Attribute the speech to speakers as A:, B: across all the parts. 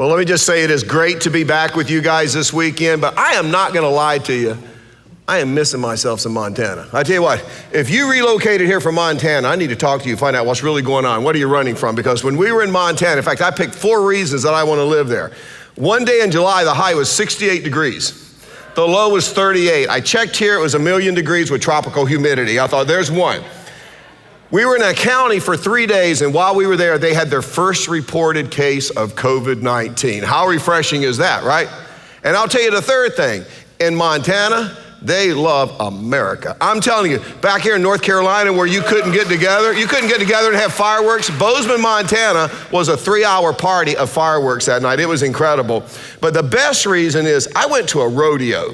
A: Well, let me just say it is great to be back with you guys this weekend, but I am not gonna lie to you. I am missing myself some Montana. I tell you what, if you relocated here from Montana, I need to talk to you, find out what's really going on. What are you running from? Because when we were in Montana, in fact, I picked 4 reasons that I wanna live there. One day in July, the high was 68 degrees. The low was 38. I checked here, it was 1,000,000 degrees with tropical humidity. I thought, there's one. We were in a county for 3 days, and while we were there, they had their first reported case of COVID-19. How refreshing is that, right? And I'll tell you the third thing. In Montana, they love America. I'm telling you, back here in North Carolina where you couldn't get together and have fireworks. Bozeman, Montana was a 3-hour party of fireworks that night. It was incredible. But the best reason is I went to a rodeo.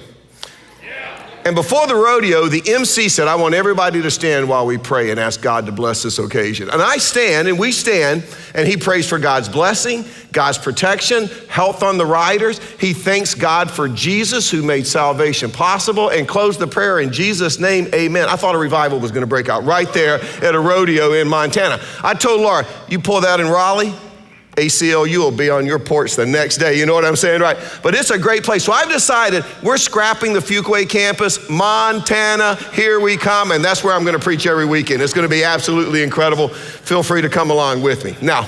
A: And before the rodeo, the MC said, I want everybody to stand while we pray and ask God to bless this occasion. And I stand, and we stand, and he prays for God's blessing, God's protection, health on the riders. He thanks God for Jesus who made salvation possible and closed the prayer in Jesus' name, amen. I thought a revival was gonna break out right there at a rodeo in Montana. I told Laura, you pull that in Raleigh, ACLU will be on your porch the next day, you know what I'm saying, right? But it's a great place. So I've decided we're scrapping the Fuquay campus, Montana, here we come, and that's where I'm gonna preach every weekend. It's gonna be absolutely incredible. Feel free to come along with me. Now,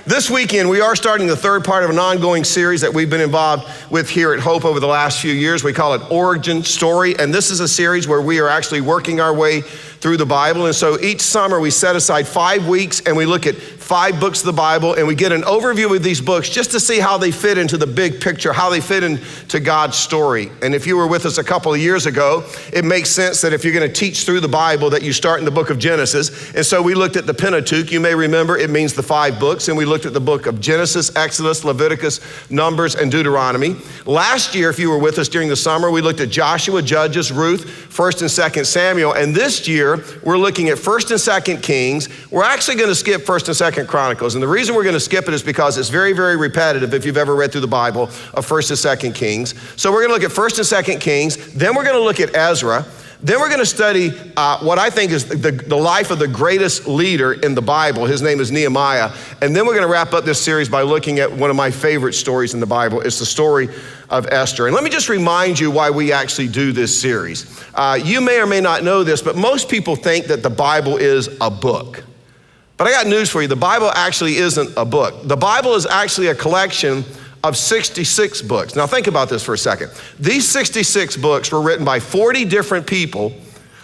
A: this weekend, we are starting the third part of an ongoing series that we've been involved with here at Hope over the last few years. We call it Origin Story, and this is a series where we are actually working our way through the Bible. And so each summer we set aside 5 weeks and we look at 5 books of the Bible and we get an overview of these books just to see how they fit into the big picture, how they fit into God's story. And if you were with us a couple of years ago, it makes sense that if you're gonna teach through the Bible that you start in the book of Genesis. And so we looked at the Pentateuch. You may remember it means the 5 books. And we looked at the book of Genesis, Exodus, Leviticus, Numbers, and Deuteronomy. Last year, if you were with us during the summer, we looked at Joshua, Judges, Ruth, 1st and 2nd Samuel. And this year, we're looking at 1st and 2nd Kings. We're actually gonna skip 1st and 2nd Chronicles. And the reason we're gonna skip it is because it's very, very repetitive if you've ever read through the Bible of 1st and 2nd Kings. So we're gonna look at 1st and 2nd Kings. Then we're gonna look at Ezra. Then we're gonna study what I think is the life of the greatest leader in the Bible. His name is Nehemiah. And then we're gonna wrap up this series by looking at one of my favorite stories in the Bible. It's the story of Esther. And let me just remind you why we actually do this series. You may or may not know this, but most people think that the Bible is a book. But I got news for you, the Bible actually isn't a book. The Bible is actually a collection of 66 books. Now think about this for a second. These 66 books were written by 40 different people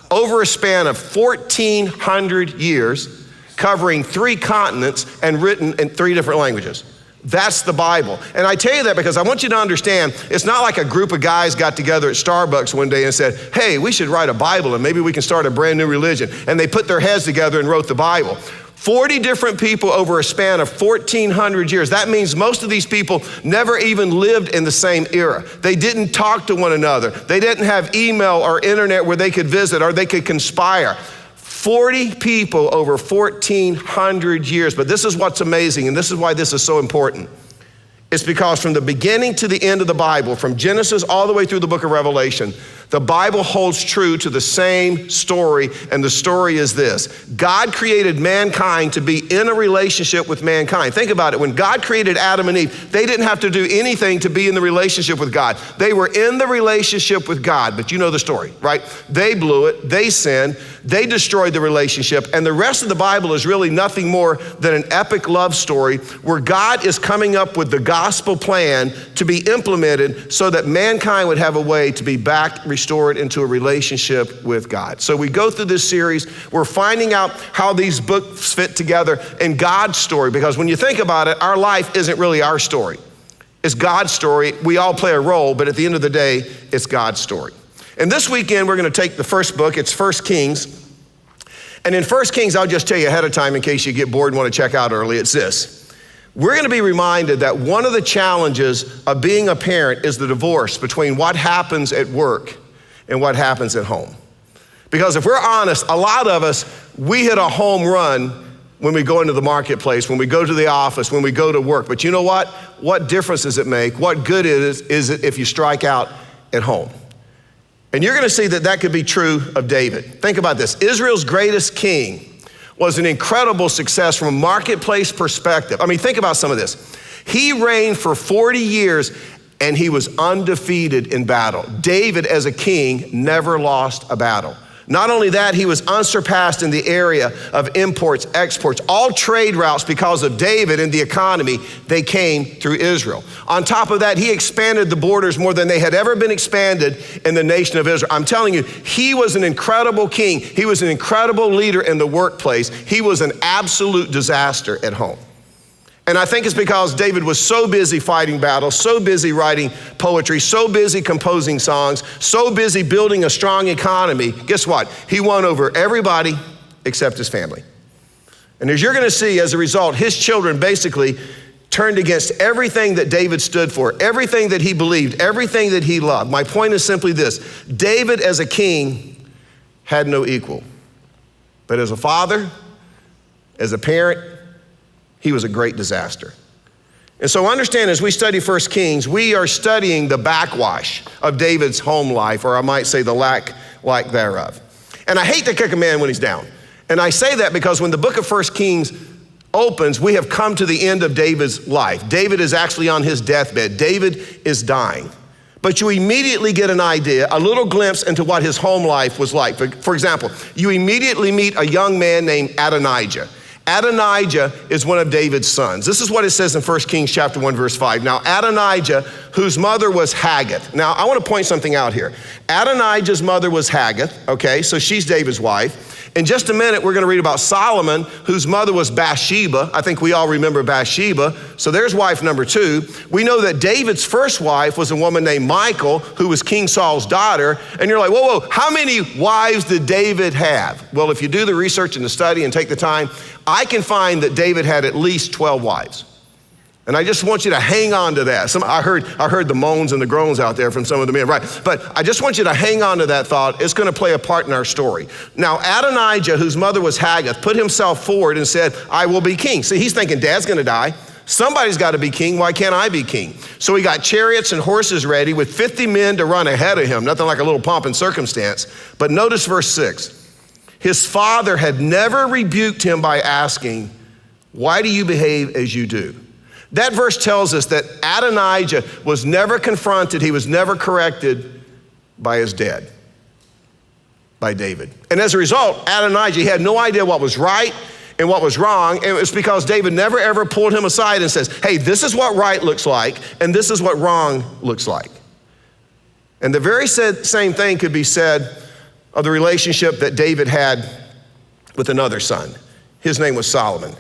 A: over a span of 1,400 years, covering 3 continents and written in 3 different languages. That's the Bible. And I tell you that because I want you to understand, it's not like a group of guys got together at Starbucks one day and said, hey, we should write a Bible and maybe we can start a brand new religion. And they put their heads together and wrote the Bible. 40 different people over a span of 1,400 years. That means most of these people never even lived in the same era. They didn't talk to one another. They didn't have email or internet where they could visit or they could conspire. 40 people over 1,400 years. But this is what's amazing, and this is why this is so important. It's because from the beginning to the end of the Bible, from Genesis all the way through the book of Revelation, the Bible holds true to the same story, and the story is this. God created mankind to be in a relationship with mankind. Think about it. When God created Adam and Eve, they didn't have to do anything to be in the relationship with God. They were in the relationship with God, but you know the story, right? They blew it, they sinned, they destroyed the relationship, and the rest of the Bible is really nothing more than an epic love story where God is coming up with the gospel plan to be implemented so that mankind would have a way to be back restored into a relationship with God. So we go through this series, we're finding out how these books fit together in God's story, because when you think about it, our life isn't really our story. It's God's story. We all play a role, but at the end of the day, it's God's story. And this weekend, we're gonna take the first book, it's 1 Kings. And in 1 Kings, I'll just tell you ahead of time in case you get bored and wanna check out early, it's this. We're gonna be reminded that one of the challenges of being a parent is the divorce between what happens at work and what happens at home. Because if we're honest, a lot of us, we hit a home run when we go into the marketplace, when we go to the office, when we go to work. But you know what? What difference does it make? What good is it if you strike out at home? And you're gonna see that that could be true of David. Think about this. Israel's greatest king was an incredible success from a marketplace perspective. I mean, think about some of this. He reigned for 40 years and he was undefeated in battle. David, as a king, never lost a battle. Not only that, he was unsurpassed in the area of imports, exports, all trade routes because of David and the economy, they came through Israel. On top of that, he expanded the borders more than they had ever been expanded in the nation of Israel. I'm telling you, he was an incredible king. He was an incredible leader in the workplace. He was an absolute disaster at home. And I think it's because David was so busy fighting battles, so busy writing poetry, so busy composing songs, so busy building a strong economy. Guess what? He won over everybody except his family. And as you're going to see, as a result, his children basically turned against everything that David stood for, everything that he believed, everything that he loved. My point is simply this: David as a king had no equal. But as a father, as a parent, he was a great disaster. And so understand, as we study 1 Kings, we are studying the backwash of David's home life, or I might say the lack thereof. And I hate to kick a man when he's down. And I say that because when the book of 1 Kings opens, we have come to the end of David's life. David is actually on his deathbed. David is dying. But you immediately get an idea, a little glimpse into what his home life was like. For example, you immediately meet a young man named Adonijah. Adonijah is one of David's sons. This is what it says in 1 Kings chapter 1, verse 5. Now, Adonijah, whose mother was Haggith. Now, I want to point something out here. Adonijah's mother was Haggith, okay, so she's David's wife. In just a minute, we're going to read about Solomon, whose mother was Bathsheba. I think we all remember Bathsheba. So there's wife number 2. We know that David's first wife was a woman named Michal, who was King Saul's daughter. And you're like, whoa, how many wives did David have? Well, if you do the research and the study and take the time, I can find that David had at least 12 wives. And I just want you to hang on to that. I heard the moans and the groans out there from some of the men, right? But I just want you to hang on to that thought. It's going to play a part in our story. Now, Adonijah, whose mother was Haggith, put himself forward and said, I will be king. See, he's thinking, Dad's going to die. Somebody's got to be king. Why can't I be king? So he got chariots and horses ready with 50 men to run ahead of him. Nothing like a little pomp and circumstance. But notice verse 6. His father had never rebuked him by asking, why do you behave as you do? That verse tells us that Adonijah was never confronted, he was never corrected by his dad, by David. And as a result, Adonijah, he had no idea what was right and what was wrong, and it was because David never ever pulled him aside and says, hey, this is what right looks like, and this is what wrong looks like. And the very same thing could be said of the relationship that David had with another son. His name was Solomon.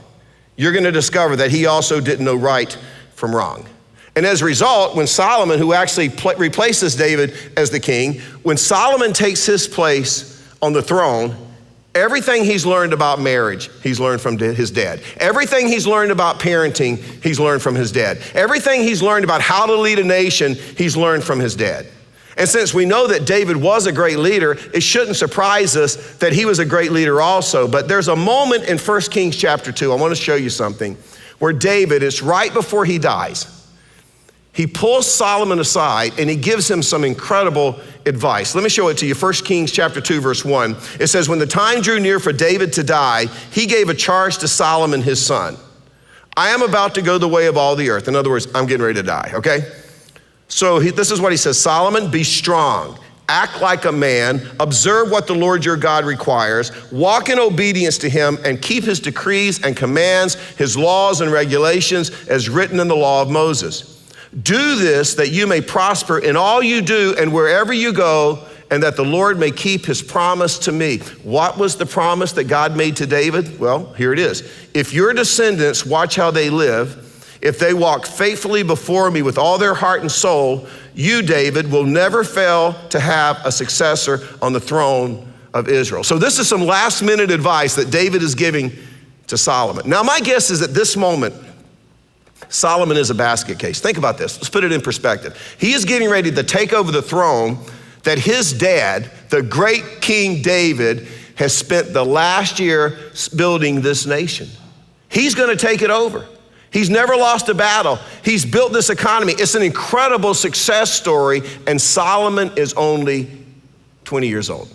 A: You're going to discover that he also didn't know right from wrong. And as a result, when Solomon, who actually replaces David as the king, when Solomon takes his place on the throne, everything he's learned about marriage, he's learned from his dad. Everything he's learned about parenting, he's learned from his dad. Everything he's learned about how to lead a nation, he's learned from his dad. And since we know that David was a great leader, it shouldn't surprise us that he was a great leader also. But there's a moment in 1 Kings chapter 2, I want to show you something, where David, it's right before he dies. He pulls Solomon aside and he gives him some incredible advice. Let me show it to you. 1 Kings chapter 2, verse 1. It says, when the time drew near for David to die, he gave a charge to Solomon, his son. I am about to go the way of all the earth. In other words, I'm getting ready to die, okay? So this is what he says, Solomon, be strong, act like a man, observe what the Lord your God requires, walk in obedience to him, and keep his decrees and commands, his laws and regulations as written in the law of Moses. Do this that you may prosper in all you do and wherever you go, and that the Lord may keep his promise to me. What was the promise that God made to David? Well, here it is. If your descendants watch how they live, if they walk faithfully before me with all their heart and soul, you, David, will never fail to have a successor on the throne of Israel. So this is some last minute advice that David is giving to Solomon. Now, my guess is at this moment, Solomon is a basket case. Think about this. Let's put it in perspective. He is getting ready to take over the throne that his dad, the great King David, has spent the last year building this nation. He's going to take it over. He's never lost a battle. He's built this economy. It's an incredible success story, and Solomon is only 20 years old.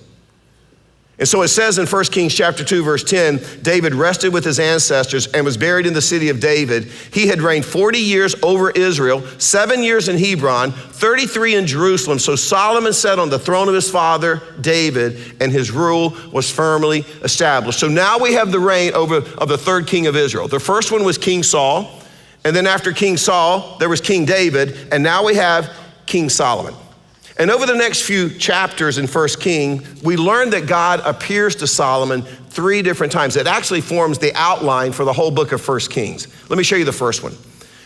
A: And so it says in 1 Kings chapter 2, verse 10, David rested with his ancestors and was buried in the city of David. He had reigned 40 years over Israel, 7 years in Hebron, 33 in Jerusalem. So Solomon sat on the throne of his father, David, and his rule was firmly established. So now we have the reign of the third king of Israel. The first one was King Saul. And then after King Saul, there was King David. And now we have King Solomon. And over the next few chapters in 1 King, we learn that God appears to Solomon 3 different times. It actually forms the outline for the whole book of 1 Kings. Let me show you the first one.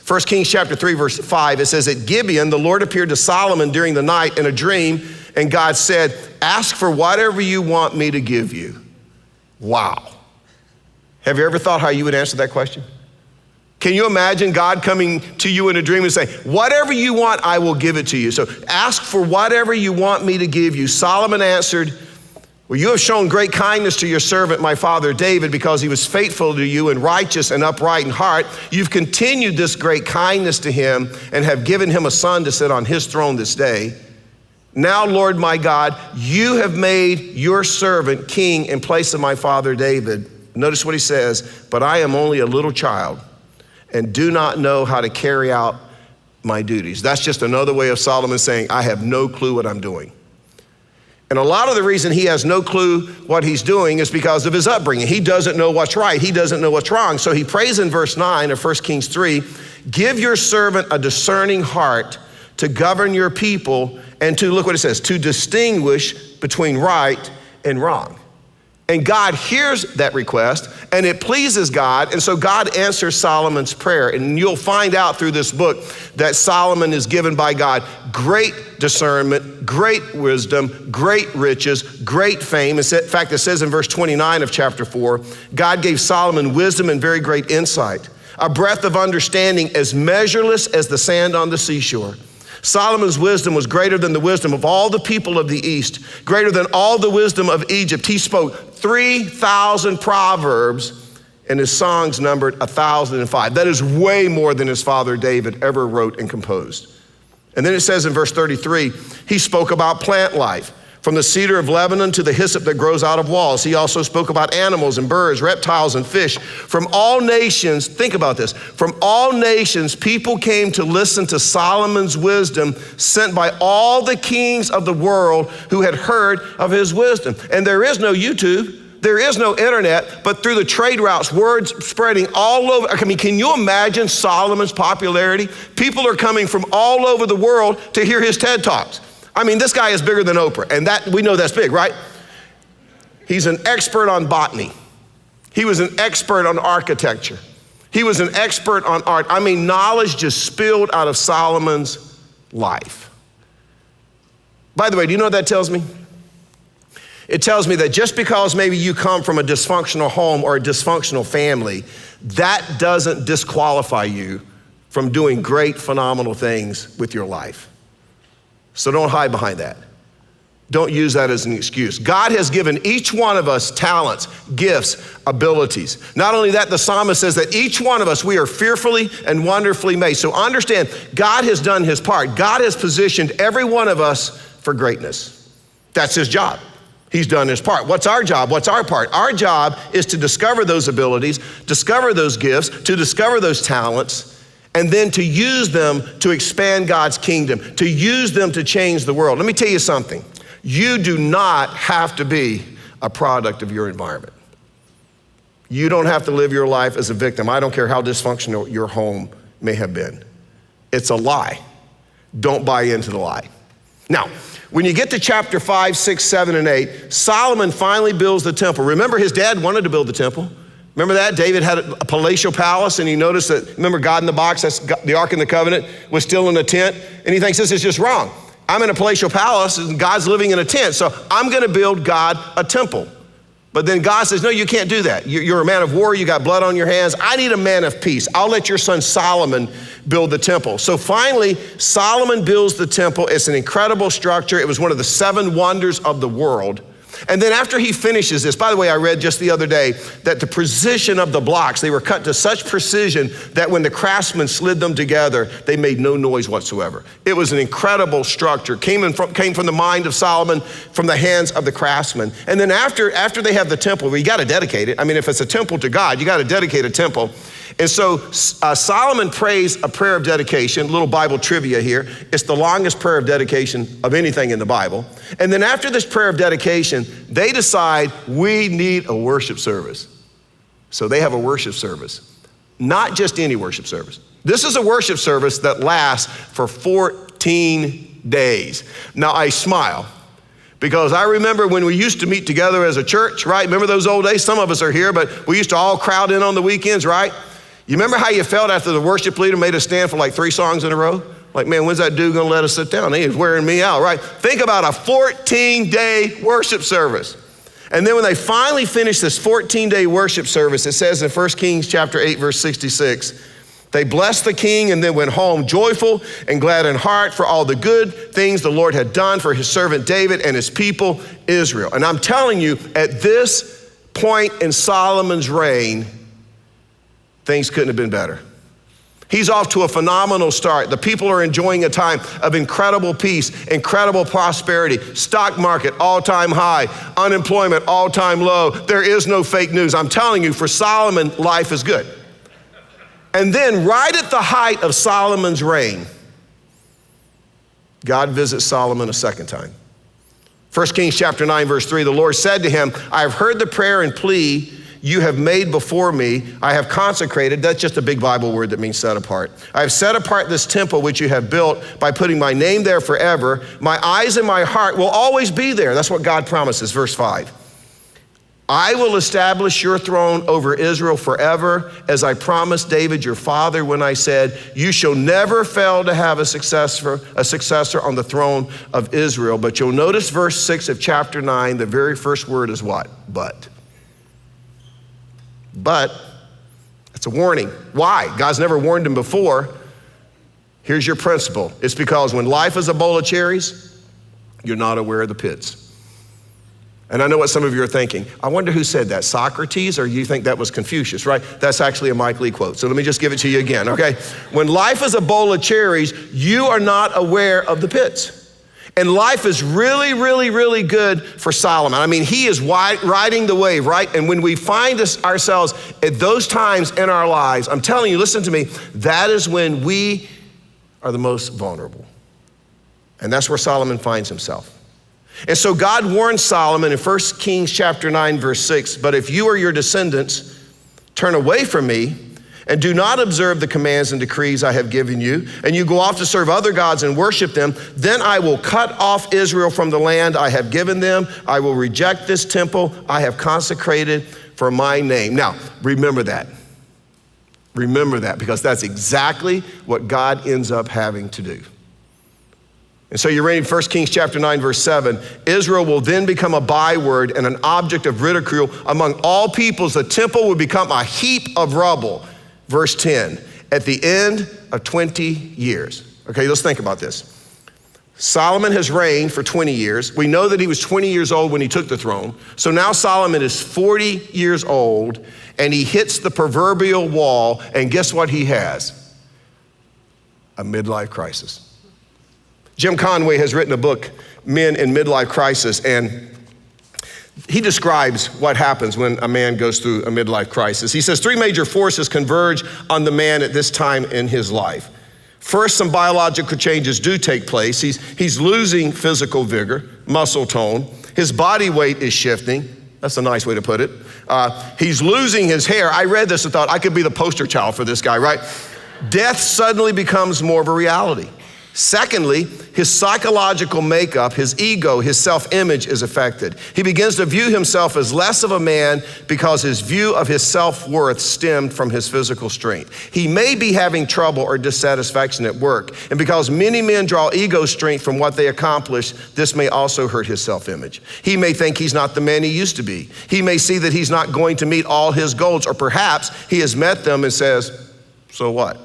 A: 1 Kings chapter 3, verse 5, it says, at Gibeon, the Lord appeared to Solomon during the night in a dream, and God said, ask for whatever you want me to give you. Wow. Have you ever thought how you would answer that question? Can you imagine God coming to you in a dream and saying, whatever you want, I will give it to you. So ask for whatever you want me to give you. Solomon answered, well, you have shown great kindness to your servant, my father David, because he was faithful to you and righteous and upright in heart. You've continued this great kindness to him and have given him a son to sit on his throne this day. Now, Lord my God, you have made your servant king in place of my father David. Notice what he says, but I am only a little child and do not know how to carry out my duties. That's just another way of Solomon saying, I have no clue what I'm doing. And a lot of the reason he has no clue what he's doing is because of his upbringing. He doesn't know what's right. He doesn't know what's wrong. So he prays in verse 9 of 1 Kings 3, give your servant a discerning heart to govern your people and to, look what it says, to distinguish between right and wrong. And God hears that request, and it pleases God, and so God answers Solomon's prayer. And you'll find out through this book that Solomon is given by God great discernment, great wisdom, great riches, great fame. In fact, it says in verse 29 of chapter 4, God gave Solomon wisdom and very great insight, a breadth of understanding as measureless as the sand on the seashore. Solomon's wisdom was greater than the wisdom of all the people of the East, greater than all the wisdom of Egypt. He spoke 3,000 proverbs, and his songs numbered 1,005. That is way more than his father David ever wrote and composed. And then it says in verse 33, he spoke about plant life, from the cedar of Lebanon to the hyssop that grows out of walls. He also spoke about animals and birds, reptiles and fish. From all nations, think about this, from all nations, people came to listen to Solomon's wisdom, sent by all the kings of the world who had heard of his wisdom. And there is no YouTube, there is no internet, but through the trade routes, words spreading all over. I mean, can you imagine Solomon's popularity? People are coming from all over the world to hear his TED Talks. I mean, this guy is bigger than Oprah, and that we know that's big, right? He's an expert on botany. He was an expert on architecture. He was an expert on art. I mean, knowledge just spilled out of Solomon's life. By the way, do you know what that tells me? It tells me that just because maybe you come from a dysfunctional home or a dysfunctional family, that doesn't disqualify you from doing great, phenomenal things with your life. So don't hide behind that. Don't use that as an excuse. God has given each one of us talents, gifts, abilities. Not only that, the psalmist says that each one of us, we are fearfully and wonderfully made. So understand, God has done his part. God has positioned every one of us for greatness. That's his job. He's done his part. What's our job? What's our part? Our job is to discover those abilities, discover those gifts, to discover those talents, and then to use them to expand God's kingdom, to use them to change the world. Let me tell you something. You do not have to be a product of your environment. You don't have to live your life as a victim. I don't care how dysfunctional your home may have been. It's a lie. Don't buy into the lie. Now, when you get to chapter 5, 6, 7, and 8, Solomon finally builds the temple. Remember, his dad wanted to build the temple. Remember that? David had a palatial palace, and he noticed that, remember God in the box, that's the Ark in the Covenant, was still in a tent, and he thinks this is just wrong. I'm in a palatial palace, and God's living in a tent, so I'm gonna build God a temple. But then God says, no, you can't do that. You're a man of war, you got blood on your hands. I need a man of peace. I'll let your son Solomon build the temple. So finally, Solomon builds the temple. It's an incredible structure. It was one of the 7 wonders of the world. And then after he finishes this, by the way, I read just the other day that the precision of the blocks, they were cut to such precision that when the craftsmen slid them together, they made no noise whatsoever. It was an incredible structure, came from the mind of Solomon, from the hands of the craftsmen. And then after they have the temple, well, you gotta dedicate it. I mean, if it's a temple to God, you gotta dedicate a temple. And so Solomon prays a prayer of dedication, little Bible trivia here. It's the longest prayer of dedication of anything in the Bible. And then after this prayer of dedication, they decide we need a worship service. So they have a worship service, not just any worship service. This is a worship service that lasts for 14 days. Now I smile because I remember when we used to meet together as a church, right? Remember those old days? Some of us are here, but we used to all crowd in on the weekends, right? You remember how you felt after the worship leader made us stand for like 3 songs in a row? Like, man, when's that dude gonna let us sit down? He was wearing me out, right? Think about a 14-day worship service. And then when they finally finished this 14-day worship service, it says in 1 Kings chapter 8, verse 66, they blessed the king and then went home joyful and glad in heart for all the good things the Lord had done for his servant David and his people Israel. And I'm telling you, at this point in Solomon's reign, things couldn't have been better. He's off to a phenomenal start. The people are enjoying a time of incredible peace, incredible prosperity, stock market all-time high, unemployment all-time low. There is no fake news. I'm telling you, for Solomon, life is good. And then right at the height of Solomon's reign, God visits Solomon a second time. 1 Kings chapter 9, verse 3, the Lord said to him, I have heard the prayer and plea you have made before me. I have consecrated, that's just a big Bible word that means set apart. I have set apart this temple which you have built by putting my name there forever. My eyes and my heart will always be there. That's what God promises, verse 5. I will establish your throne over Israel forever, as I promised David your father when I said, you shall never fail to have a successor on the throne of Israel. But you'll notice verse 6 of chapter 9, the very first word is what? But. But it's a warning. Why? God's never warned him before. Here's your principle. It's because when life is a bowl of cherries, you're not aware of the pits. And I know what some of you are thinking. I wonder who said that, Socrates, or you think that was Confucius, right? That's actually a Mike Lee quote. So let me just give it to you again, okay? When life is a bowl of cherries, you are not aware of the pits. And life is really, really, really good for Solomon. I mean, he is riding the wave, right? And when we find ourselves at those times in our lives, I'm telling you, listen to me, that is when we are the most vulnerable. And that's where Solomon finds himself. And so God warns Solomon in 1 Kings chapter 9, verse 6, but if you or your descendants turn away from me and do not observe the commands and decrees I have given you, and you go off to serve other gods and worship them, then I will cut off Israel from the land I have given them. I will reject this temple I have consecrated for my name. Now, remember that. Remember that, because that's exactly what God ends up having to do. And so you're reading 1 Kings chapter 9, verse 7. Israel will then become a byword and an object of ridicule among all peoples. The temple will become a heap of rubble. Verse 10, at the end of 20 years. Okay, let's think about this. Solomon has reigned for 20 years. We know that he was 20 years old when he took the throne. So now Solomon is 40 years old and he hits the proverbial wall, and guess what he has? A midlife crisis. Jim Conway has written a book, Men in Midlife Crisis, and he describes what happens when a man goes through a midlife crisis. He says 3 major forces converge on the man at this time in his life. First, some biological changes do take place. He's losing physical vigor, muscle tone. His body weight is shifting. That's a nice way to put it. He's losing his hair. I read this and thought I could be the poster child for this guy, right? Death suddenly becomes more of a reality. Secondly, his psychological makeup, his ego, his self-image is affected. He begins to view himself as less of a man because his view of his self-worth stemmed from his physical strength. He may be having trouble or dissatisfaction at work, and because many men draw ego strength from what they accomplish, this may also hurt his self-image. He may think he's not the man he used to be. He may see that he's not going to meet all his goals, or perhaps he has met them and says, so what?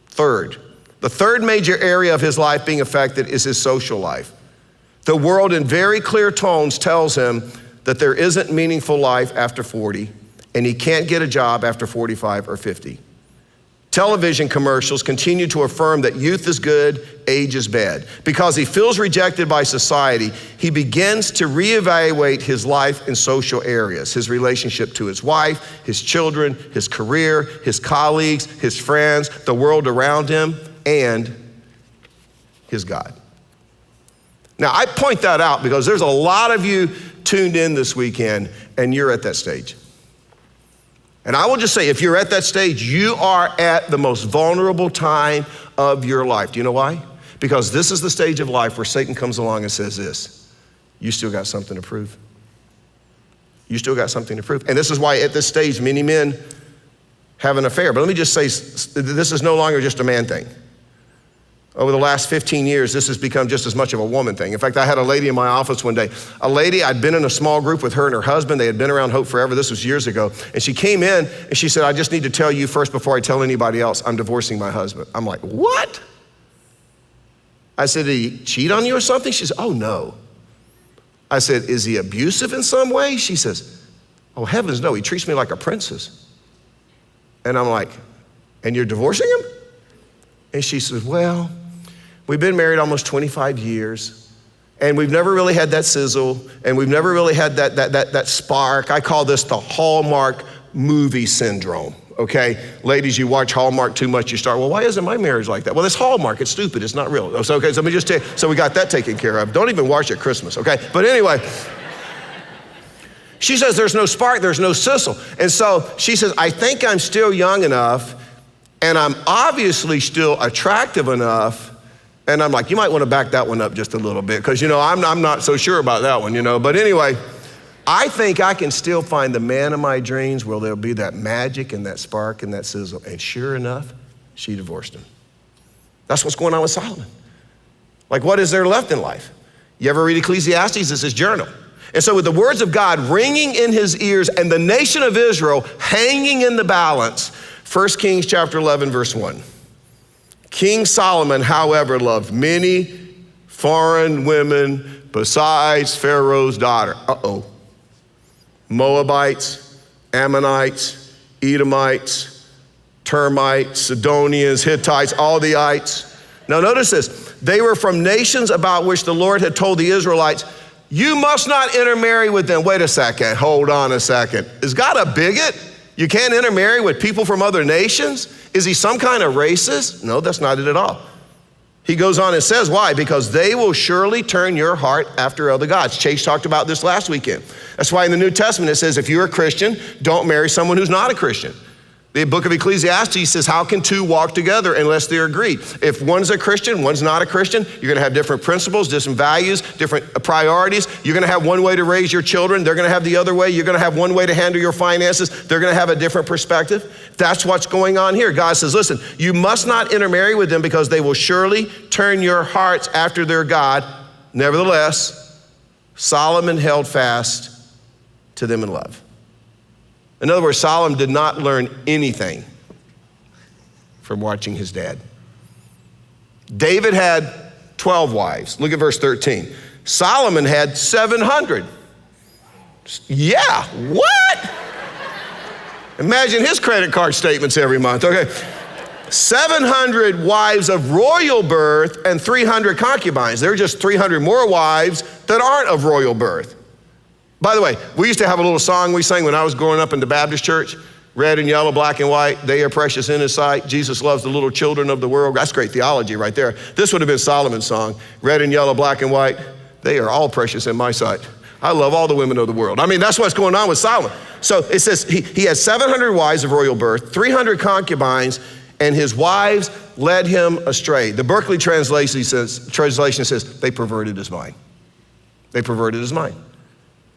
A: Third, the third major area of his life being affected is his social life. The world in very clear tones tells him that there isn't meaningful life after 40, and he can't get a job after 45 or 50. Television commercials continue to affirm that youth is good, age is bad. Because he feels rejected by society, he begins to reevaluate his life in social areas, his relationship to his wife, his children, his career, his colleagues, his friends, the world around him, and his God. Now, I point that out because there's a lot of you tuned in this weekend and you're at that stage. And I will just say, if you're at that stage, you are at the most vulnerable time of your life. Do you know why? Because this is the stage of life where Satan comes along and says this: you still got something to prove. You still got something to prove. And this is why at this stage, many men have an affair. But let me just say, this is no longer just a man thing. Over the last 15 years, this has become just as much of a woman thing. In fact, I had a lady in my office one day. A lady, I'd been in a small group with her and her husband. They had been around Hope forever. This was years ago. And she came in and she said, I just need to tell you first before I tell anybody else, I'm divorcing my husband. I'm like, what? I said, did he cheat on you or something? She said, oh, no. I said, is he abusive in some way? She says, oh, heavens no, he treats me like a princess. And I'm like, and you're divorcing him? And she says, well, we've been married almost 25 years, and we've never really had that sizzle, and we've never really had that spark. I call this the Hallmark movie syndrome, okay? Ladies, you watch Hallmark too much, you start, well, why isn't my marriage like that? Well, it's Hallmark, it's stupid, it's not real. So, okay, so let me just tell you, so we got that taken care of. Don't even watch at Christmas, okay? But anyway, she says there's no spark, there's no sizzle. And so she says, I think I'm still young enough, and I'm obviously still attractive enough. And I'm like, you might want to back that one up just a little bit, because, I'm not so sure about that one, But anyway, I think I can still find the man of my dreams where there'll be that magic and that spark and that sizzle. And sure enough, she divorced him. That's what's going on with Solomon. Like, what is there left in life? You ever read Ecclesiastes? It's his journal. And so with the words of God ringing in his ears and the nation of Israel hanging in the balance, 1 Kings chapter 11, verse 1. King Solomon, however, loved many foreign women besides Pharaoh's daughter. Moabites, Ammonites, Edomites, Termites, Sidonians, Hittites, all the ites. Now notice this. They were from nations about which the Lord had told the Israelites, you must not intermarry with them. Wait a second, hold on a second. Is God a bigot? You can't intermarry with people from other nations? Is he some kind of racist? No, that's not it at all. He goes on and says, why? Because they will surely turn your heart after other gods. Chase talked about this last weekend. That's why in the New Testament it says, if you're a Christian, don't marry someone who's not a Christian. The book of Ecclesiastes says, how can two walk together unless they're agreed? If one's a Christian, one's not a Christian, you're gonna have different principles, different values, different priorities. You're gonna have one way to raise your children. They're gonna have the other way. You're gonna have one way to handle your finances. They're gonna have a different perspective. That's what's going on here. God says, listen, you must not intermarry with them because they will surely turn your hearts after their God. Nevertheless, Solomon held fast to them in love. In other words, Solomon did not learn anything from watching his dad. David had 12 wives. Look at verse 13. Solomon had 700. Yeah, what? Imagine his credit card statements every month, okay? 700 wives of royal birth and 300 concubines. There are just 300 more wives that aren't of royal birth. By the way, we used to have a little song we sang when I was growing up in the Baptist church. Red and yellow, black and white, they are precious in his sight. Jesus loves the little children of the world. That's great theology right there. This would have been Solomon's song. Red and yellow, black and white, they are all precious in my sight. I love all the women of the world. I mean, that's what's going on with Solomon. So it says he had 700 wives of royal birth, 300 concubines, and his wives led him astray. The Berkeley translation says they perverted his mind. They perverted his mind.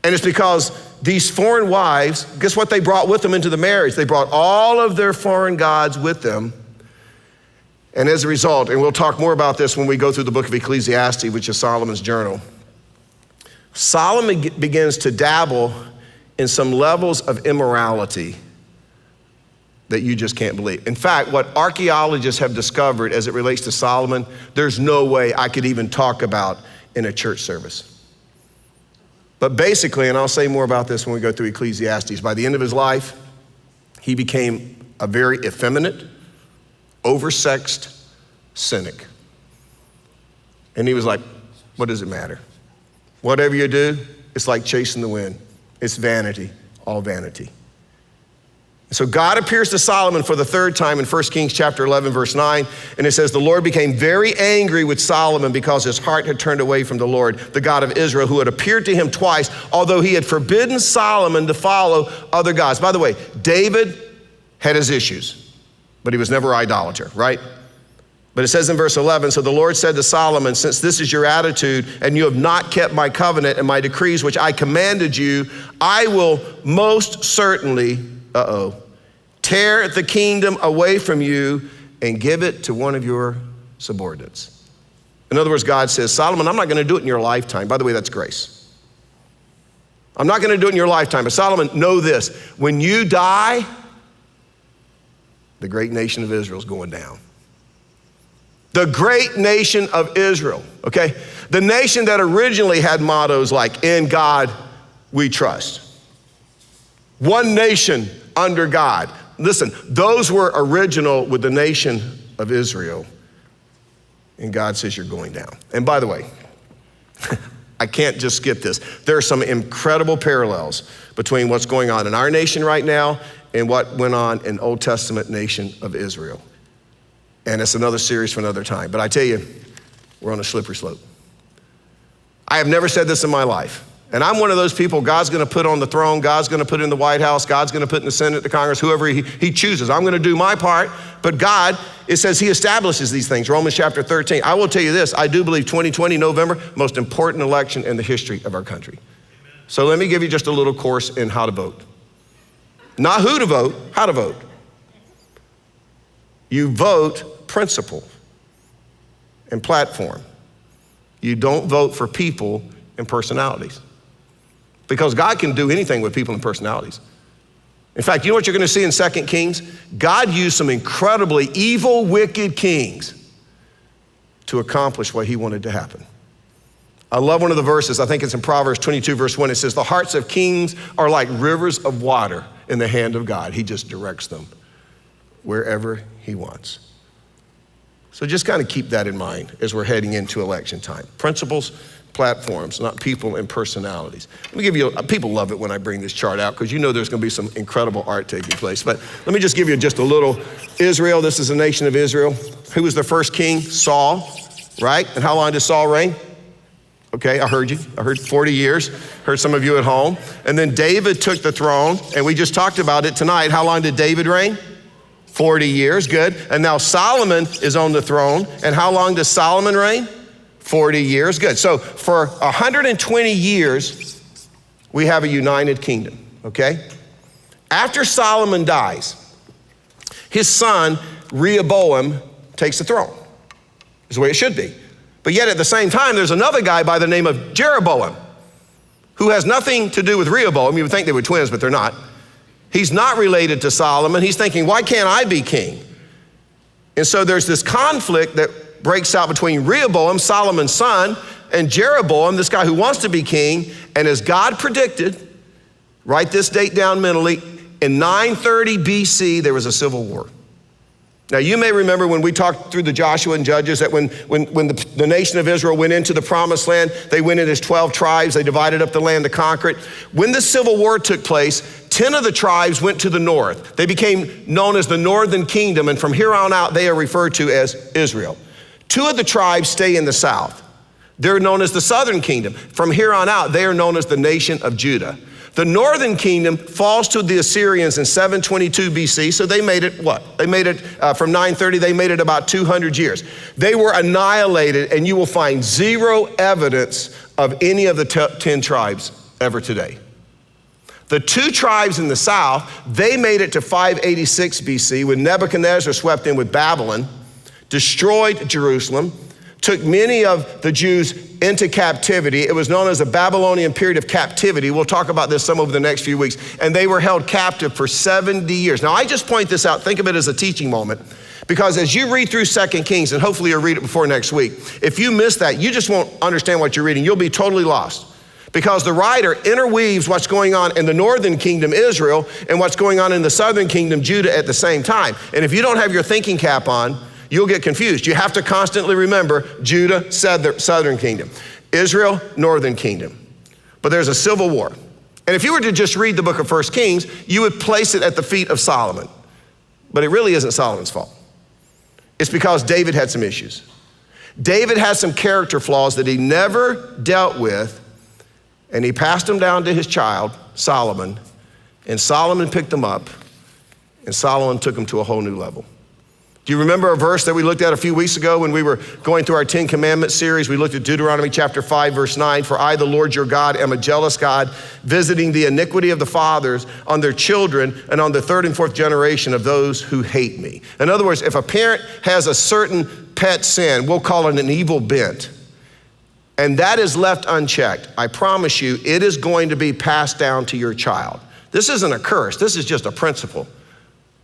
A: And it's because these foreign wives, guess what they brought with them into the marriage? They brought all of their foreign gods with them. And as a result, and we'll talk more about this when we go through the book of Ecclesiastes, which is Solomon's journal, Solomon begins to dabble in some levels of immorality that you just can't believe. In fact, what archaeologists have discovered as it relates to Solomon, there's no way I could even talk about in a church service. But basically, and I'll say more about this when we go through Ecclesiastes, by the end of his life, he became a very effeminate, oversexed cynic. And he was like, what does it matter? Whatever you do, it's like chasing the wind. It's vanity, all vanity. So God appears to Solomon for the third time in 1 Kings chapter 11, verse 9, and it says, the Lord became very angry with Solomon because his heart had turned away from the Lord, the God of Israel, who had appeared to him twice, although he had forbidden Solomon to follow other gods. By the way, David had his issues, but he was never idolater, right? But it says in verse 11, so the Lord said to Solomon, since this is your attitude and you have not kept my covenant and my decrees, which I commanded you, I will most certainly, tear the kingdom away from you and give it to one of your subordinates. In other words, God says, Solomon, I'm not gonna do it in your lifetime. By the way, that's grace. I'm not gonna do it in your lifetime, but Solomon, know this, when you die, the great nation of Israel is going down. The great nation of Israel, okay? The nation that originally had mottos like, in God we trust. One nation under God. Listen, those were original with the nation of Israel. And God says you're going down. And by the way, I can't just skip this. There are some incredible parallels between what's going on in our nation right now and what went on in Old Testament nation of Israel. And it's another series for another time. But I tell you, we're on a slippery slope. I have never said this in my life. And I'm one of those people God's gonna put on the throne, God's gonna put in the White House, God's gonna put in the Senate, the Congress, whoever he chooses. I'm gonna do my part, but God, it says he establishes these things. Romans chapter 13. I will tell you this, I do believe 2020, November, most important election in the history of our country. So let me give you just a little course in how to vote. Not who to vote, how to vote. You vote principle and platform. You don't vote for people and personalities. Because God can do anything with people and personalities. In fact, you know what you're gonna see in 2 Kings? God used some incredibly evil, wicked kings to accomplish what he wanted to happen. I love one of the verses, I think it's in Proverbs 22, verse 1. It says, the hearts of kings are like rivers of water in the hand of God. He just directs them wherever he wants. So just kind of keep that in mind as we're heading into election time. Principles, platforms, not people and personalities. Let me give you, people love it when I bring this chart out because you know there's gonna be some incredible art taking place. But let me just give you just a little. Israel, this is the nation of Israel. Who was the first king? Saul, right? And how long did Saul reign? Okay, I heard you. I heard 40 years. Heard some of you at home. And then David took the throne, and we just talked about it tonight. How long did David reign? 40 years, good. And now Solomon is on the throne. And how long does Solomon reign? 40 years, good. So for 120 years, we have a united kingdom, okay? After Solomon dies, his son Rehoboam takes the throne. It's the way it should be. But yet at the same time, there's another guy by the name of Jeroboam who has nothing to do with Rehoboam. You would think they were twins, but they're not. He's not related to Solomon. He's thinking, why can't I be king? And so there's this conflict that breaks out between Rehoboam, Solomon's son, and Jeroboam, this guy who wants to be king. And as God predicted, write this date down mentally, in 930 BC, there was a civil war. Now you may remember when we talked through the Joshua and Judges that when the nation of Israel went into the promised land, they went in as 12 tribes, they divided up the land to conquer it. When the civil war took place, 10 of the tribes went to the north. They became known as the Northern Kingdom, and from here on out, they are referred to as Israel. 2 of the tribes stay in the south. They're known as the Southern Kingdom. From here on out, they are known as the nation of Judah. The Northern Kingdom falls to the Assyrians in 722 BC, so they made it what? They made it from 930, they made it about 200 years. They were annihilated, and you will find zero evidence of any of the 10 tribes ever today. The 2 tribes in the south, they made it to 586 BC when Nebuchadnezzar swept in with Babylon, destroyed Jerusalem, took many of the Jews into captivity. It was known as the Babylonian period of captivity. We'll talk about this some over the next few weeks. And they were held captive for 70 years. Now I just point this out, think of it as a teaching moment, because as you read through 2 Kings, and hopefully you'll read it before next week, if you miss that, you just won't understand what you're reading. You'll be totally lost. because the writer interweaves what's going on in the northern kingdom, Israel, and what's going on in the southern kingdom, Judah, at the same time. And if you don't have your thinking cap on, you'll get confused. You have to constantly remember Judah, southern kingdom, Israel, northern kingdom. But there's a civil war. And if you were to just read the book of 1 Kings, you would place it at the feet of Solomon. But it really isn't Solomon's fault. It's because David had some issues. David had some character flaws that he never dealt with, and he passed them down to his child, Solomon, and Solomon picked them up, and Solomon took them to a whole new level. Do you remember a verse that we looked at a few weeks ago when we were going through our 10 Commandments series? We looked at Deuteronomy chapter 5, verse 9. For I, the Lord your God, am a jealous God, visiting the iniquity of the fathers on their children and on the third and fourth generation of those who hate me. In other words, if a parent has a certain pet sin, we'll call it an evil bent, and that is left unchecked, I promise you, it is going to be passed down to your child. This isn't a curse. This is just a principle.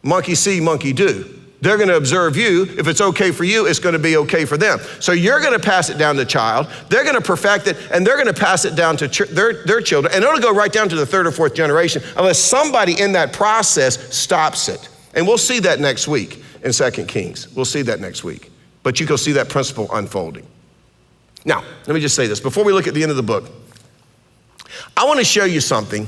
A: Monkey see, monkey do. They're going to observe you. If it's okay for you, it's going to be okay for them. So you're going to pass it down to the child. They're going to perfect it, and they're going to pass it down to their children. And it'll go right down to the third or fourth generation unless somebody in that process stops it. And we'll see that next week in 2 Kings. We'll see that next week. But you go see that principle unfolding. Now, let me just say this. Before we look at the end of the book, I want to show you something.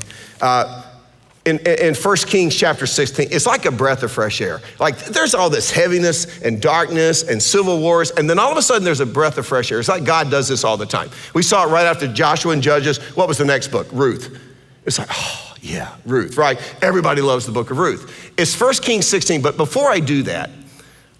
A: In 1 Kings chapter 16, it's like a breath of fresh air. Like there's all this heaviness and darkness and civil wars, and then all of a sudden there's a breath of fresh air. It's like God does this all the time. We saw it right after Joshua and Judges. What was the next book? Ruth. It's like, oh yeah, Ruth, right? Everybody loves the book of Ruth. It's 1 Kings 16, but before I do that,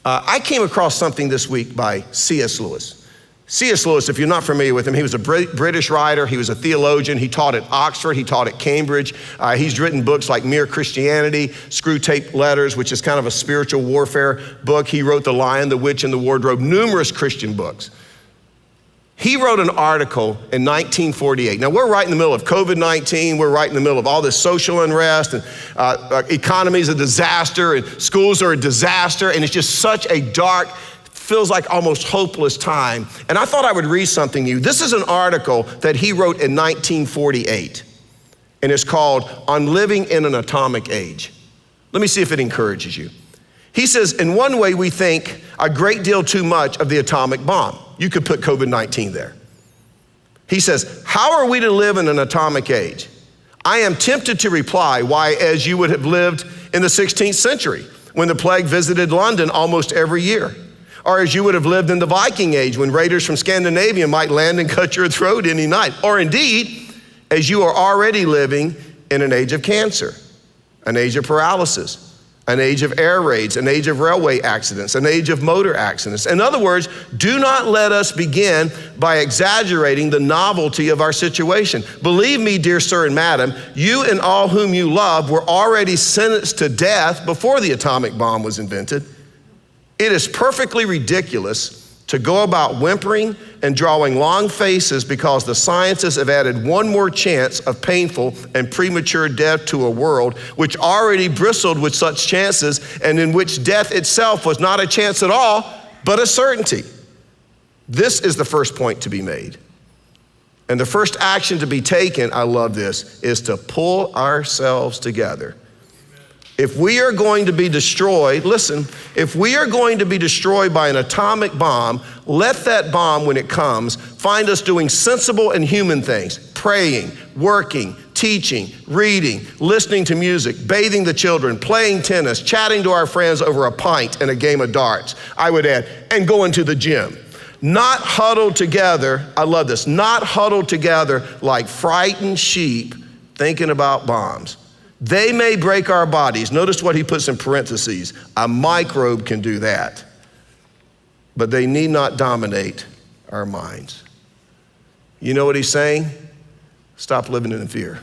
A: I came across something this week by C.S. Lewis. C.S. Lewis, if you're not familiar with him, he was a British writer. He was a theologian. He taught at Oxford. He taught at Cambridge. He's written books like Mere Christianity, Screwtape Letters, which is kind of a spiritual warfare book. He wrote The Lion, the Witch, and the Wardrobe, numerous Christian books. He wrote an article in 1948. Now, we're right in the middle of COVID-19. We're right in the middle of all this social unrest, and economy's a disaster, and schools are a disaster, and it's just such a dark, feels like almost hopeless time. And I thought I would read something to you. This is an article that he wrote in 1948, and it's called On Living in an Atomic Age. Let me see if it encourages you. He says, in one way, we think a great deal too much of the atomic bomb. You could put COVID-19 there. He says, how are we to live in an atomic age? I am tempted to reply, why, as you would have lived in the 16th century, when the plague visited London almost every year. Or as you would have lived in the Viking age, when raiders from Scandinavia might land and cut your throat any night. Or indeed, as you are already living in an age of cancer, an age of paralysis, an age of air raids, an age of railway accidents, an age of motor accidents. In other words, do not let us begin by exaggerating the novelty of our situation. Believe me, dear sir and madam, you and all whom you love were already sentenced to death before the atomic bomb was invented. It is perfectly ridiculous to go about whimpering and drawing long faces because the scientists have added one more chance of painful and premature death to a world which already bristled with such chances and in which death itself was not a chance at all, but a certainty. This is the first point to be made. And the first action to be taken, I love this, is to pull ourselves together. If we are going to be destroyed, listen, if we are going to be destroyed by an atomic bomb, let that bomb, when it comes, find us doing sensible and human things, praying, working, teaching, reading, listening to music, bathing the children, playing tennis, chatting to our friends over a pint and a game of darts, I would add, and going to the gym. Not huddled together, I love this, not huddled together like frightened sheep thinking about bombs. They may break our bodies. Notice what he puts in parentheses. A microbe can do that, but they need not dominate our minds. You know what he's saying? Stop living in fear.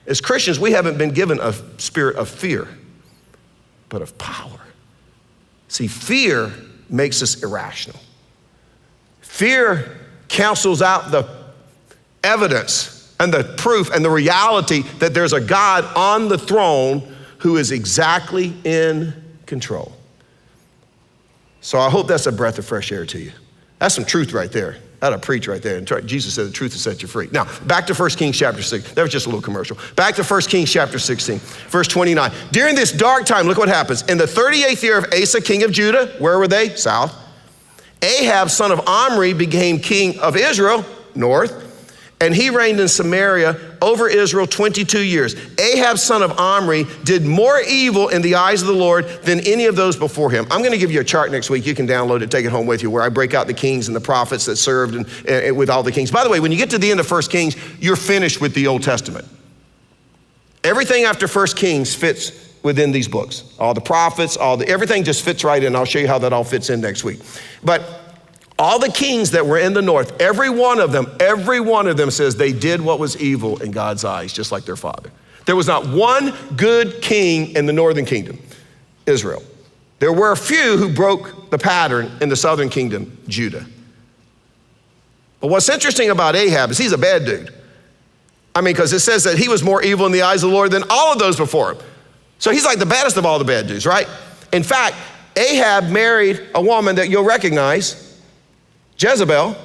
A: As Christians, we haven't been given a spirit of fear, but of power. See, fear makes us irrational. Fear cancels out the evidence and the proof and the reality that there's a God on the throne who is exactly in control. So I hope that's a breath of fresh air to you. That's some truth right there. That'll preach right there. And Jesus said the truth will set you free. Now, back to 1 Kings chapter 6. That was just a little commercial. Back to 1 Kings chapter 16, verse 29. During this dark time, look what happens. In the 38th year of Asa, king of Judah, where were they? South. Ahab, son of Omri, became king of Israel, north. And he reigned in Samaria over Israel 22 years. Ahab, son of Omri, did more evil in the eyes of the Lord than any of those before him. I'm gonna give you a chart next week. You can download it, take it home with you, where I break out the kings and the prophets that served and with all the kings. By the way, when you get to the end of 1 Kings, you're finished with the Old Testament. Everything after 1 Kings fits within these books. All the prophets, everything just fits right in. I'll show you how that all fits in next week. But all the kings that were in the north, every one of them says they did what was evil in God's eyes, just like their father. There was not one good king in the northern kingdom, Israel. There were a few who broke the pattern in the southern kingdom, Judah. But what's interesting about Ahab is he's a bad dude. I mean, because it says that he was more evil in the eyes of the Lord than all of those before him. So he's like the baddest of all the bad dudes, right? In fact, Ahab married a woman that you'll recognize, Jezebel.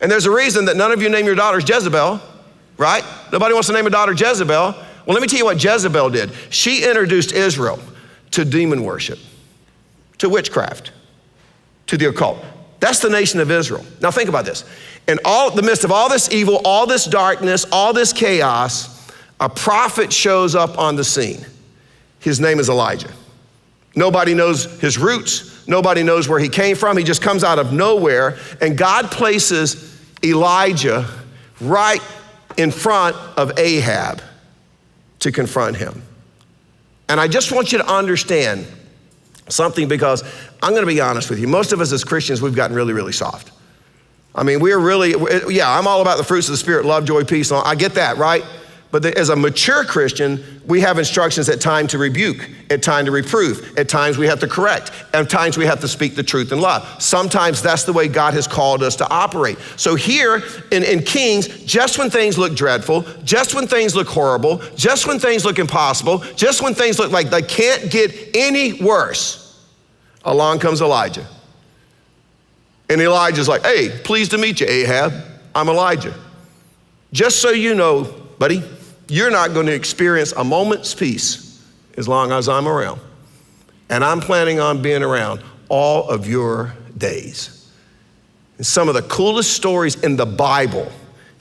A: And there's a reason that none of you name your daughters Jezebel, right? Nobody wants to name a daughter Jezebel. Well, let me tell you what Jezebel did. She introduced Israel to demon worship, to witchcraft, to the occult. That's the nation of Israel. Now think about this. In all the midst of all this evil, all this darkness, all this chaos, a prophet shows up on the scene. His name is Elijah. Nobody knows his roots. Nobody knows where he came from. He just comes out of nowhere. And God places Elijah right in front of Ahab to confront him. And I just want you to understand something, because I'm gonna be honest with you. Most of us as Christians, we've gotten really, really soft. I mean, I'm all about the fruits of the Spirit, love, joy, peace. I get that, right? But as a mature Christian, we have instructions at times to rebuke, at times to reprove, at times we have to correct, at times we have to speak the truth in love. Sometimes that's the way God has called us to operate. So here in Kings, just when things look dreadful, just when things look horrible, just when things look impossible, just when things look like they can't get any worse, along comes Elijah. And Elijah's like, hey, pleased to meet you, Ahab. I'm Elijah. Just so you know, buddy, you're not going to experience a moment's peace as long as I'm around. And I'm planning on being around all of your days. And some of the coolest stories in the Bible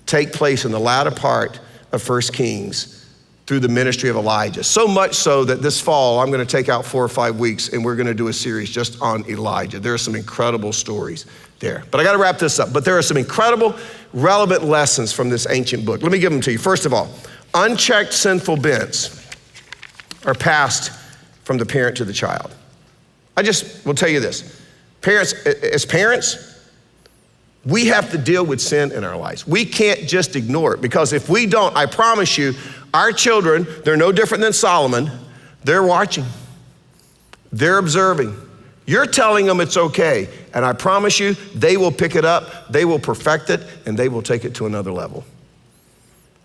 A: take place in the latter part of 1 Kings through the ministry of Elijah. So much so that this fall, I'm going to take out 4 or 5 weeks and we're going to do a series just on Elijah. There are some incredible stories there. But I got to wrap this up. But there are some incredible, relevant lessons from this ancient book. Let me give them to you. First of all, unchecked sinful bents are passed from the parent to the child. I just will tell you this. As parents, we have to deal with sin in our lives. We can't just ignore it, because if we don't, I promise you, our children, they're no different than Solomon. They're watching. They're observing. You're telling them it's okay, and I promise you, they will pick it up, they will perfect it, and they will take it to another level.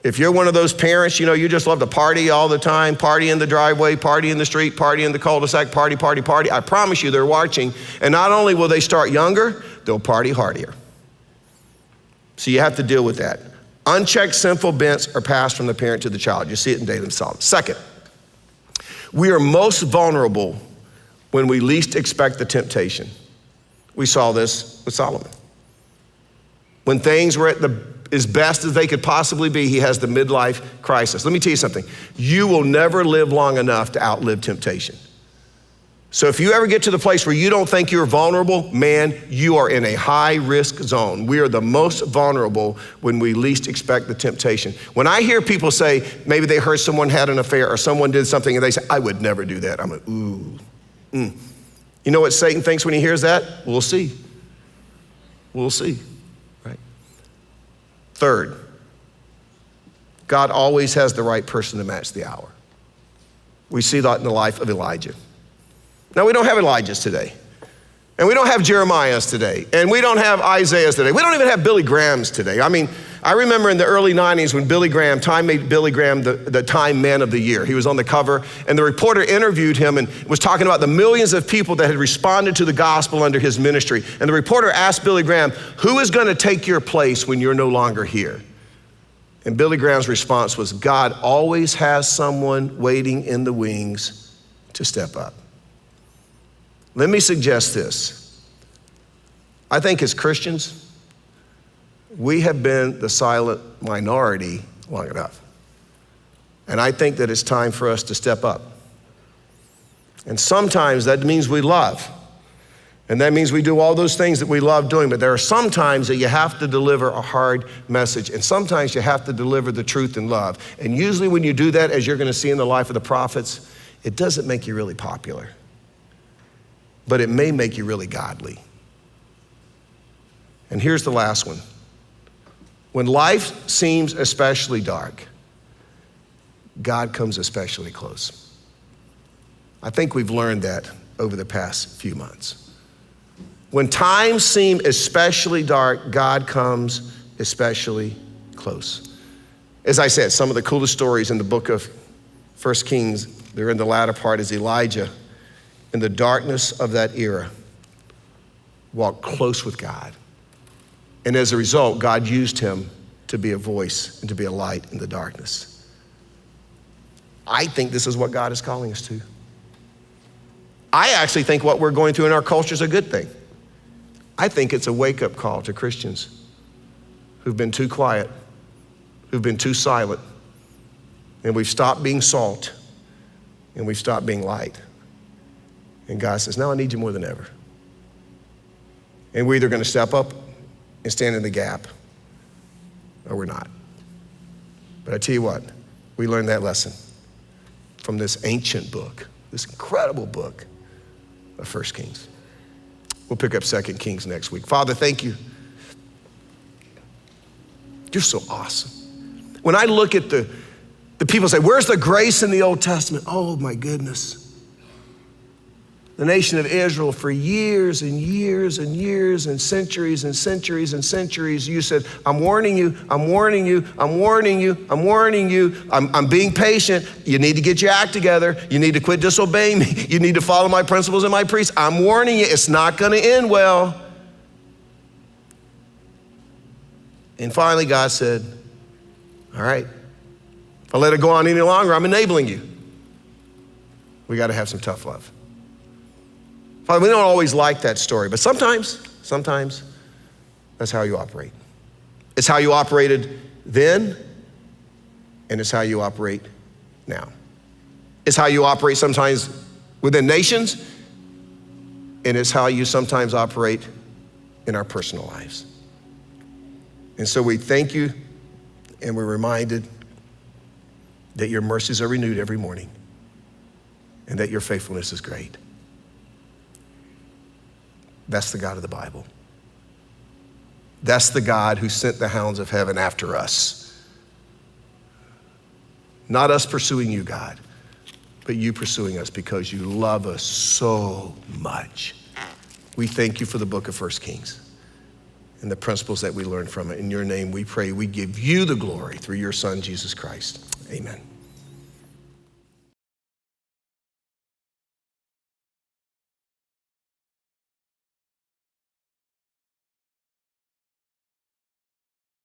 A: If you're one of those parents, you just love to party all the time, party in the driveway, party in the street, party in the cul-de-sac, party, I promise you they're watching. And not only will they start younger, they'll party hardier. So you have to deal with that. Unchecked sinful bents are passed from the parent to the child. You see it in daily Solomon. Second, we are most vulnerable when we least expect the temptation. We saw this with Solomon. When things were as best as they could possibly be, he has the midlife crisis. Let me tell you something. You will never live long enough to outlive temptation. So if you ever get to the place where you don't think you're vulnerable, man, you are in a high risk zone. We are the most vulnerable when we least expect the temptation. When I hear people say, maybe they heard someone had an affair or someone did something and they say, I would never do that. I'm like, ooh. You know what Satan thinks when he hears that? We'll see. We'll see, right? Third, God always has the right person to match the hour. We see that in the life of Elijah. Now, we don't have Elijahs today, and we don't have Jeremiahs today, and we don't have Isaiahs today. We don't even have Billy Grahams today. I mean, I remember in the early 90s when Time made Billy Graham the Time Man of the Year. He was on the cover, and the reporter interviewed him and was talking about the millions of people that had responded to the gospel under his ministry. And the reporter asked Billy Graham, who is going to take your place when you're no longer here? And Billy Graham's response was, God always has someone waiting in the wings to step up. Let me suggest this. I think as Christians, we have been the silent minority long enough. And I think that it's time for us to step up. And sometimes that means we love. And that means we do all those things that we love doing. But there are some times that you have to deliver a hard message. And sometimes you have to deliver the truth in love. And usually when you do that, as you're going to see in the life of the prophets, it doesn't make you really popular. But it may make you really godly. And here's the last one. When life seems especially dark, God comes especially close. I think we've learned that over the past few months. When times seem especially dark, God comes especially close. As I said, some of the coolest stories in the book of 1 Kings, they're in the latter part, is Elijah, in the darkness of that era, walked close with God. And as a result, God used him to be a voice and to be a light in the darkness. I think this is what God is calling us to. I actually think what we're going through in our culture is a good thing. I think it's a wake-up call to Christians who've been too quiet, who've been too silent, and we've stopped being salt, and we've stopped being light. And God says, now I need you more than ever. And we're either going to step up and stand in the gap, or we're not. But I tell you what, we learned that lesson from this ancient book, this incredible book of 1 Kings. We'll pick up 2 Kings next week. Father, thank you. You're so awesome. When I look at the people say, where's the grace in the Old Testament? Oh my goodness. The nation of Israel for years and years and years and centuries and centuries and centuries, you said, I'm warning you, I'm warning you, I'm warning you, I'm warning you. I'm being patient. You need to get your act together. You need to quit disobeying me. You need to follow my principles and my precepts. I'm warning you, it's not gonna end well. And finally God said, all right, if I let it go on any longer, I'm enabling you. We gotta have some tough love. Father, we don't always like that story, but sometimes that's how you operate. It's how you operated then, and it's how you operate now. It's how you operate sometimes within nations, and it's how you sometimes operate in our personal lives. And so we thank you, and we're reminded that your mercies are renewed every morning, and that your faithfulness is great. That's the God of the Bible. That's the God who sent the hounds of heaven after us. Not us pursuing you, God, but you pursuing us because you love us so much. We thank you for the book of 1 Kings and the principles that we learn from it. In your name we pray, we give you the glory through your son, Jesus Christ. Amen.